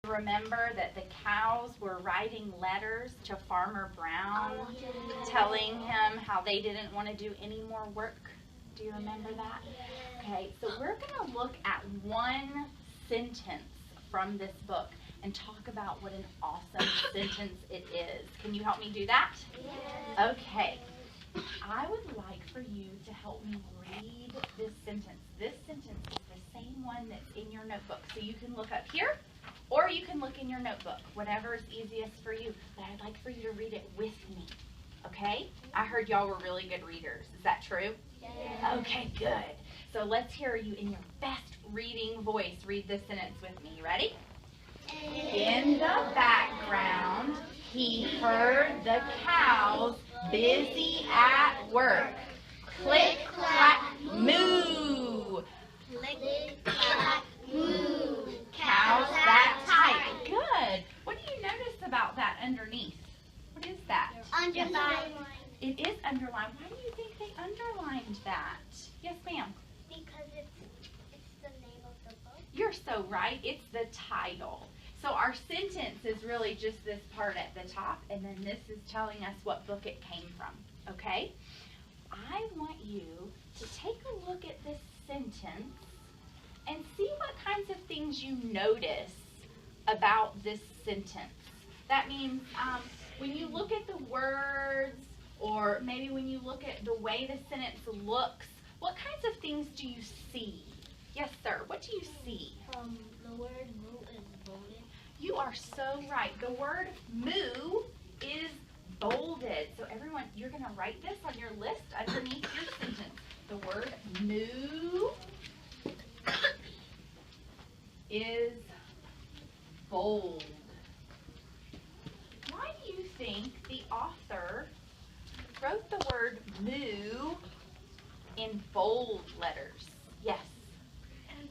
Remember that the cows were writing letters to Farmer Brown, telling him how they didn't want to do any more work. Do you remember that? Okay, so we're going to look at one sentence from this book and talk about what an awesome sentence it is. Can you help me do that? Yes. Okay. I would like for you to help me read this sentence. This sentence is the same one that's in your notebook. So you can look up here, or you can look in your notebook, whatever is easiest for you. But I'd like for you to read it with me, okay? I heard y'all were really good readers. Is that true? Yes. Okay, good. So let's hear you in your best reading voice. Read this sentence with me. You ready? In the background, he heard the cows busy at work. Click, clack, moo. Click, clack, moo. Cows that type. Good. What do you notice about that underneath? What is that? Underlined. Yes. It is underlined. Why do you think they underlined that? Yes, ma'am. Because it's the name of the book. You're so right. It's the title. So our sentence is really just this part at the top, and then this is telling us what book it came from, okay? I want you to take a look at this sentence and see what kinds of things you notice about this sentence. That means when you look at the words, or maybe when you look at the way the sentence looks, what kinds of things do you see? Yes, sir. What do you see? The word moo is bolded. You are so right. The word moo is bolded. So everyone, you're going to write this on your list underneath your sentence. The word moo is bold. Why do you think the author wrote the word moo in bold letters? Yes.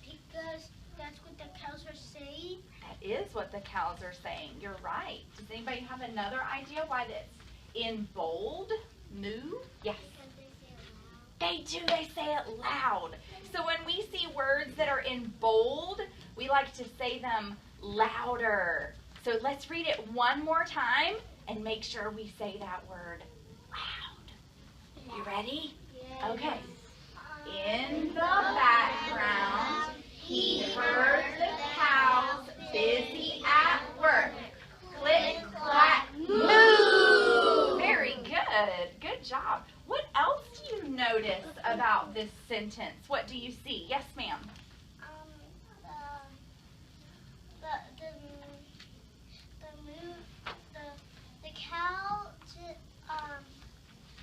Because that's what the cows are saying. That is what the cows are saying. You're right. Does anybody have another idea why that's in bold? Moo? Yes. Because they say it loud. They do. They say it loud. So when we see words that are in bold, we like to say them louder. So let's read it one more time and make sure we say that word loud. You ready? Yes. Okay. In the background, he heard the cows busy at work. Click, clack, moo. Very good. Good job. What else do you notice about this sentence? What do you see? Yes, ma'am.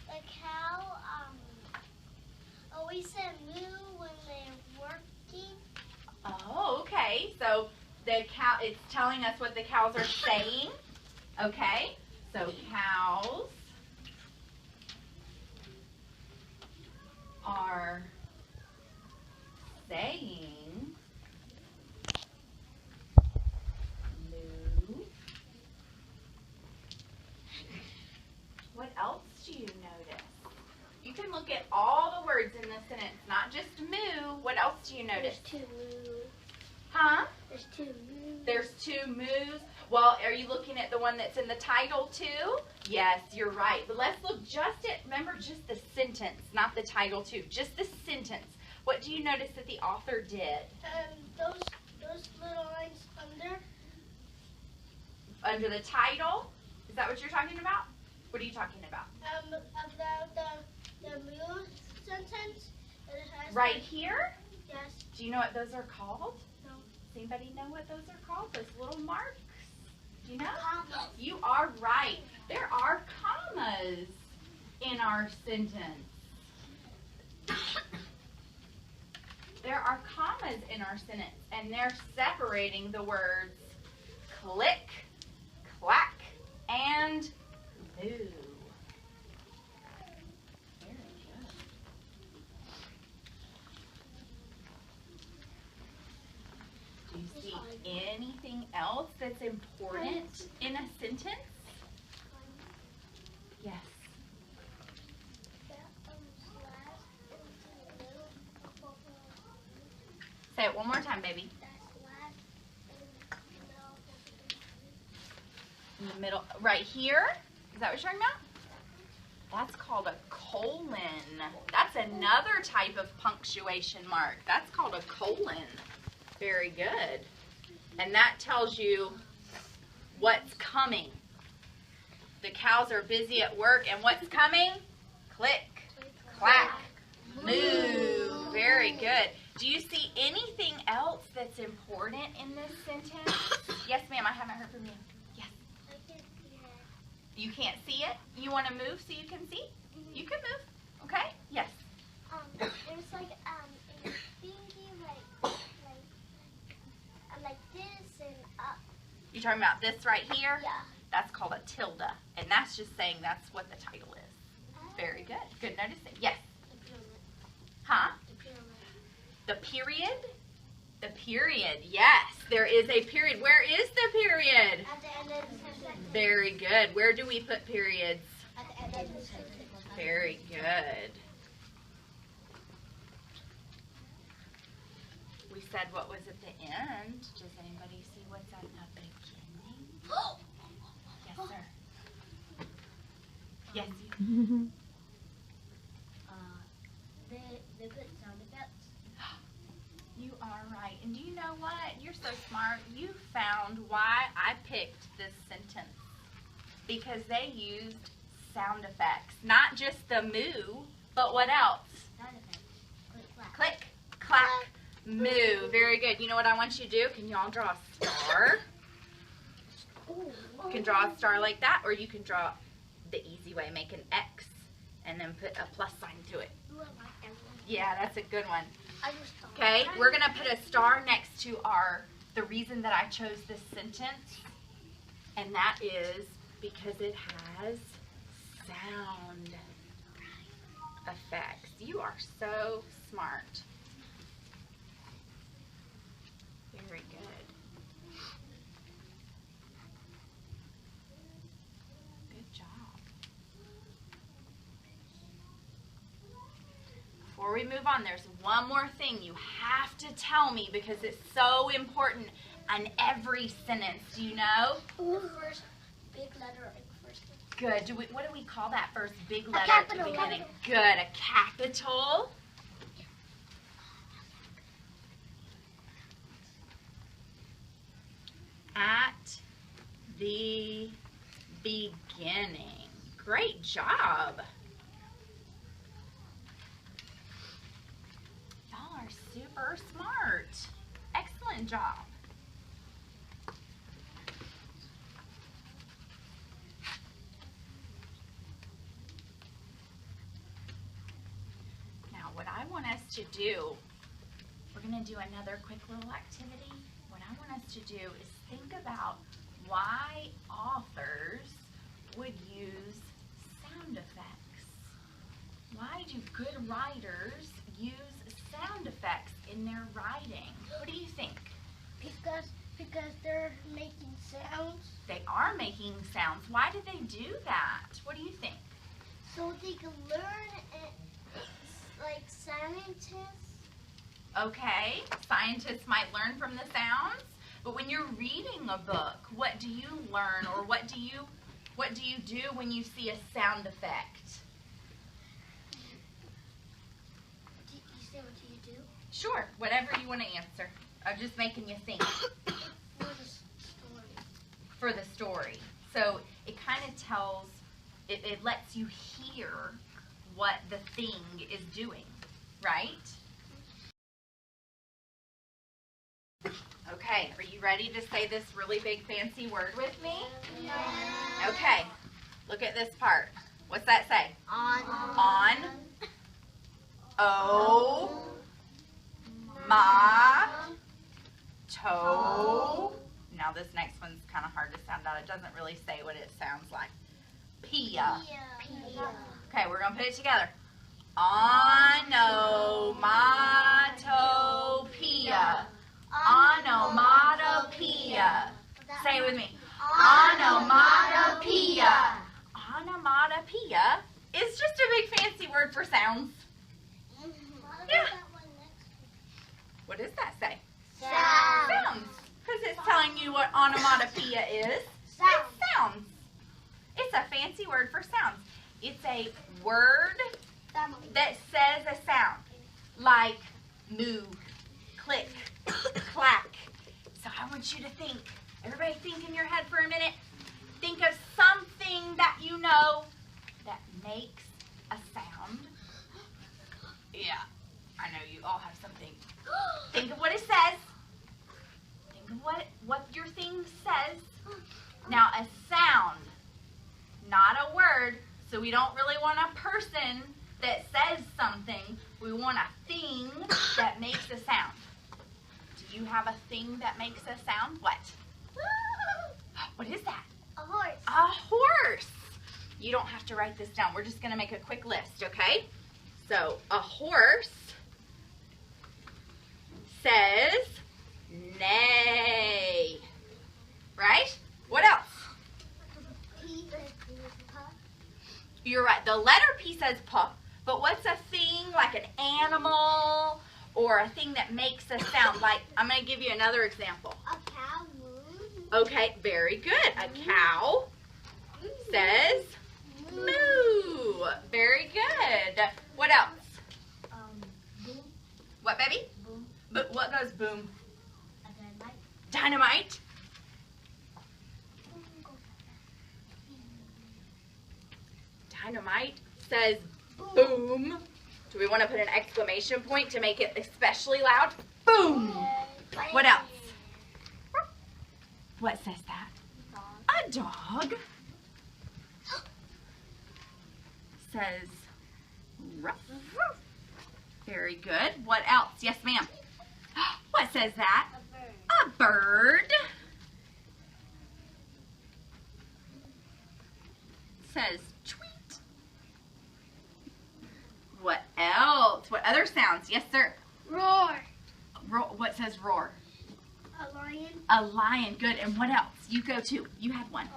The cow always said moo when they're working. Oh, okay. So the cow, it's telling us what the cows are saying. Okay. So cows are saying moo. What else do you notice? You can look at all the words in the sentence, not just moo. What else do you notice? There's two moo. Huh? There's two moo. There's two moos. Well, are you looking at the one that's in the title too? Yes, you're right. But let's look just at, remember, just the sentence, not the title too. Just the sentence. What do you notice that the author did? Those little lines under. Under the title? Is that what you're talking about? What are you talking about? About the moo sentence. It has Right here? Yes. Do you know what those are called? No. Does anybody know what those are called? Those little marks? Do you know? Commas. You are right. There are commas in our sentence. There are commas in our sentence, and they're separating the words click, clack, and moo. Very good. Do you see anything else that's important in a sentence? Yes. Say it one more time, baby. middle, right here. Is that what you're talking about? That's called a colon. That's another type of punctuation mark. That's called a colon. Very good. And that tells you what's coming. The cows are busy at work, and what's coming? Click, clack, move. Very good. Do you see anything else that's important in this sentence? Yes, ma'am, I haven't heard from you. Yes. You can't see it? You want to move so you can see? You can move. Okay? Yes. There's like a thingy like this and up. You're talking about this right here? Yeah. That's called a tilde. And that's just saying that's what the title is. Very good. Good noticing. Yes. The pyramid. Huh? The pyramid. The period? The period. Yes. There is a period. Where is the period? At the end of the sentence. Very good. Where do we put periods? At the end of the sentence. Very good. We said what was at the end. Does anybody see what's at the beginning? Yes, sir. Yes, you. They put sound effects. You are right. And do you know what? You're so smart. You found why I picked this sentence. Because they used sound effects. Not just the moo, but what else? Sound effects. Click, clack. Click, clack, moo. Very good. You know what I want you to do? Can you all draw a star? You can draw a star like that, or you can draw the easy way. Make an X and then put a plus sign to it. Ooh, I like that one. Yeah, that's a good one. I just thought. Okay, we're going to put a star next to the reason that I chose this sentence, and that is because it has sound effects. You are so smart. Very good. Good job. Before we move on, there's one more thing you have to tell me because it's so important on every sentence. Do you know? Ooh, first big letter in first. Good. What do we call that first big letter at the capital beginning? letter. Good. A capital. At the beginning. Great job. Y'all are super smart. Excellent job. Now, what I want us to do, we're going to do another quick little activity. What I want us to do is think about why authors would use sound effects. Why do good writers use sound effects in their writing? What do you think? Because they're making sounds. They are making sounds. Why do they do that? What do you think? So they can learn it like scientists. Okay, scientists might learn from the sounds, but when you're reading a book, what do you learn, or what do you do when you see a sound effect? You say what do you do? Sure, whatever you want to answer. I'm just making you think. For the story. For the story. So it kind of tells, it lets you hear what the thing is doing, right? Okay, are you ready to say this really big fancy word with me? Yeah. Okay, look at this part. What's that say? On. O. Ma. To. Now this next one's kind of hard to sound out. It doesn't really say what it sounds like. Pia. Okay, we're going to put it together. Onomatopoeia. Onomatopoeia. Say it with me. Onomatopoeia. Onomatopoeia is just a big fancy word for sounds. Yeah. What does that say? Sounds. Because it's telling you what onomatopoeia is. It's sounds. It's a fancy word for sounds. It's a word that says a sound, like moo, click, clack. So I want you to think. Everybody think in your head for a minute. Think of something that you know that makes a sound. Yeah, I know you all have something. Think of what it says. Think of what your thing says. Now, a sound, not a word, so we don't really want a person that says something. We want a thing that makes a sound. Do you have a thing that makes a sound? What? What is that? A horse. A horse. You don't have to write this down. We're just going to make a quick list, okay? So, a horse says neigh. Right? What else? You're right. The letter P says puh. But what's a thing like an animal or a thing that makes a sound? Like, I'm going to give you another example. A cow moves. Okay, very good. A cow says moo. Very good. What else? Boom. What, baby? Boom. But what goes boom? A dynamite. Dynamite. Dynamite says boom. Do we want to put an exclamation point to make it especially loud? Boom. What else? What says that? A dog says ruff. Very good. What else? Yes, ma'am. What says that? A bird. A bird says tweet. What else? What other sounds? Yes, sir. Roar. What says roar? A lion. A lion. Good. And what else? You go too. You had one.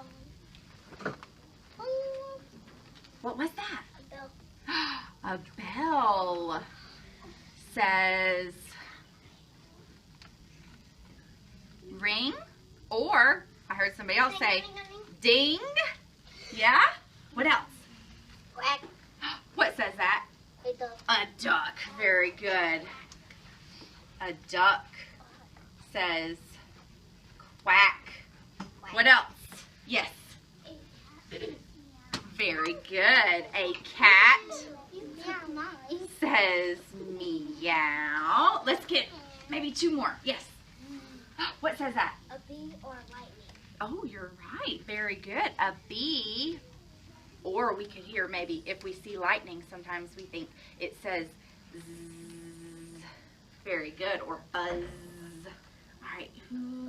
What was that? A bell. A bell says ring, or I heard somebody else say ding. Yeah? What else? Quack. What says that? A duck. A duck. Very good. A duck says quack. What else? Yes. Very good. A cat says meow. Let's get maybe two more. Yes. What says that? A bee or lightning. Oh, you're right. Very good. A bee. Or we could hear maybe if we see lightning, sometimes we think it says zzz. Very good. Or buzz. All right.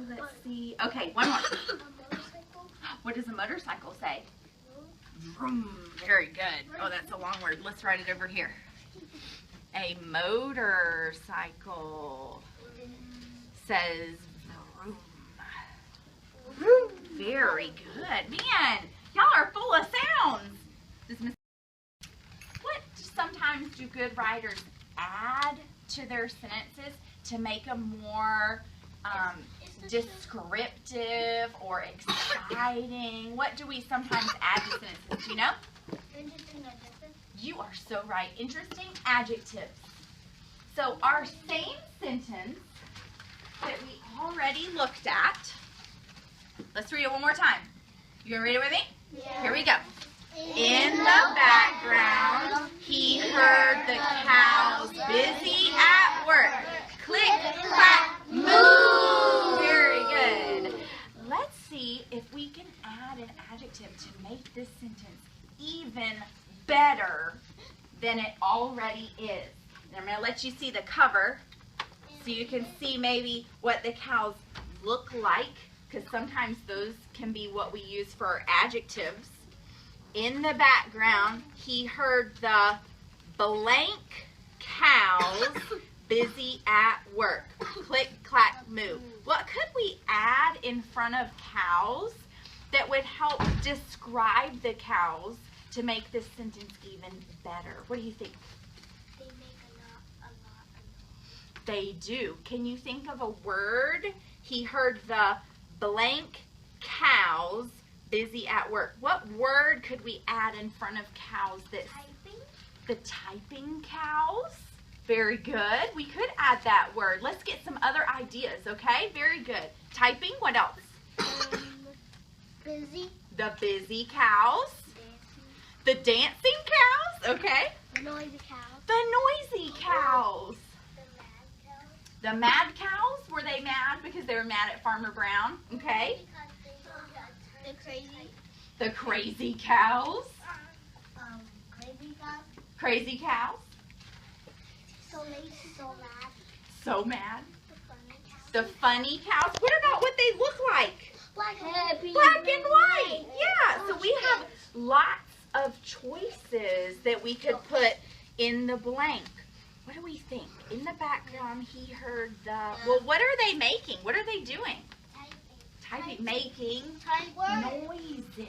Let's see. Okay, one more. A motorcycle. What does a motorcycle say? Vroom. Very good. Oh, that's a long word. Let's write it over here. A motorcycle says vroom. Vroom. Very good. Man, y'all are full of sounds. What sometimes do good writers add to their sentences to make them more descriptive or exciting? What do we sometimes add to sentences? Do you know? Interesting adjective. You are so right. Interesting adjectives. So our same sentence that we already looked at, let's read it one more time. You gonna read it with me? Yeah. Here we go. In the background, he heard the cows busy at work. Click, clack, moo. Very good. Let's see if we can add an adjective to make this sentence even better than it already is. And I'm going to let you see the cover so you can see maybe what the cows look like, because sometimes those can be what we use for our adjectives. In the background, he heard the blank cows busy at work. Click, clack, moo. What could we add in front of cows that would help describe the cows to make this sentence even better? What do you think? They make a lot. They do. Can you think of a word? He heard the blank cows Busy at work. What word could we add in front of cows? Typing. The typing cows. Very good. We could add that word. Let's get some other ideas, okay? Very good. Typing, what else? Busy. The busy cows. Dancing. The dancing cows, okay? The noisy cows. The noisy cows. The mad cows. The mad cows, were they mad because they were mad at Farmer Brown? Okay. The crazy. The crazy cows. Crazy cows. Crazy cows. So lazy, so mad. So mad. The funny cows. The funny cows. What about what they look like? Black And white. Yeah. So we have lots of choices that we could put in the blank. What do we think? In the background, he heard the... Well, what are they making? What are they doing? Typing. Making noises,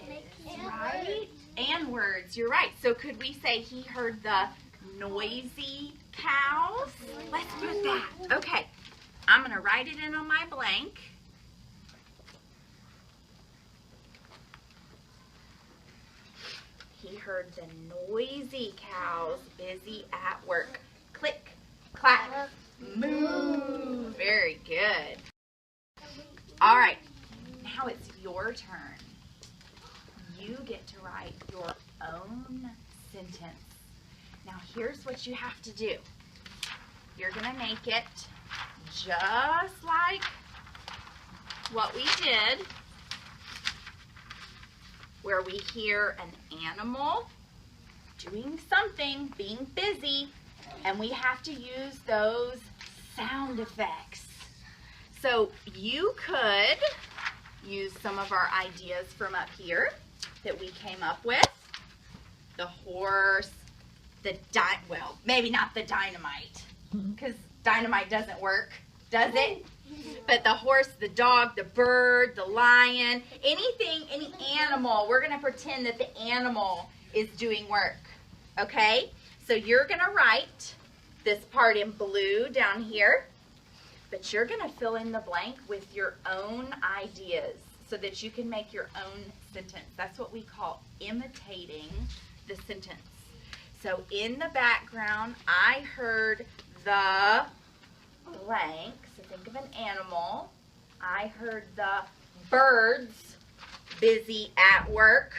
right? And words. You're right. So could we say he heard the noisy cows? Let's put that. Okay. I'm going to write it in on my blank. He heard the noisy cows busy at work. Click, clack, moo. Very good. All right. Now it's your turn. You get to write your own sentence. Now here's what you have to do. You're going to make it just like what we did, where we hear an animal doing something, being busy, and we have to use those sound effects. So you could use some of our ideas from up here that we came up with. The horse, well, maybe not the dynamite, because dynamite doesn't work, does it? But the horse, the dog, the bird, the lion, anything, any animal, we're going to pretend that the animal is doing work, okay? So you're going to write this part in blue down here, but you're going to fill in the blank with your own ideas so that you can make your own sentence. That's what we call imitating the sentence. So in the background, I heard the blank. So think of an animal. I heard the birds busy at work.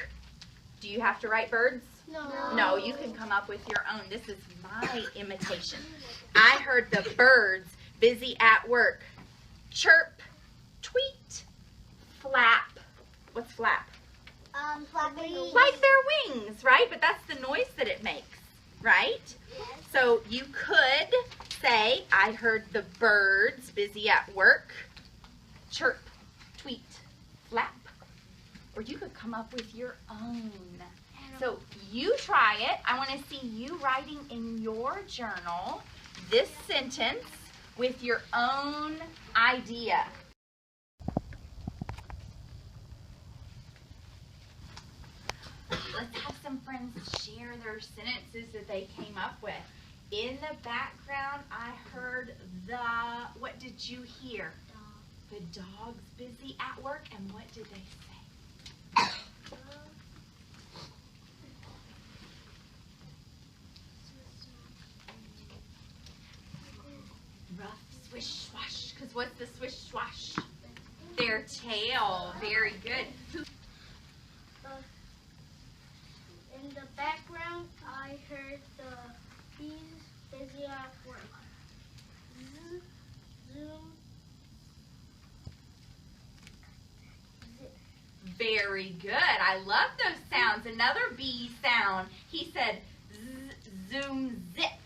Do you have to write birds? No. No, you can come up with your own. This is my imitation. I heard the birds busy at work. Chirp, tweet, flap. What's flap? Flapping. Like their wings, right? But that's the noise that it makes, right? So you could say, I heard the birds busy at work. Chirp, tweet, flap. Or you could come up with your own. So you try it. I want to see you writing in your journal this sentence with your own idea. Let's have some friends share their sentences that they came up with. In the background, I heard what did you hear? The dog's busy at work, and what did they say? Rough swish swash, because what's the swish swash? Their tail. Very good. In the background, I heard the bees busy at work. Zoom. Very good. I love those sounds. Another bee sound. He said zoom, zip.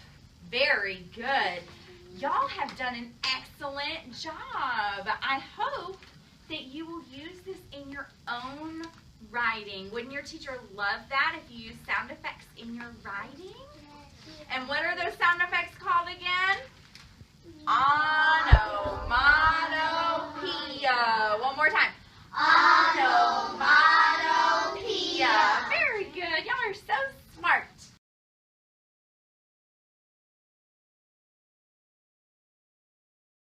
Very good. Y'all have done an excellent job. I hope that you will use this in your own writing. Wouldn't your teacher love that if you use sound effects in your writing? And what are those sound effects?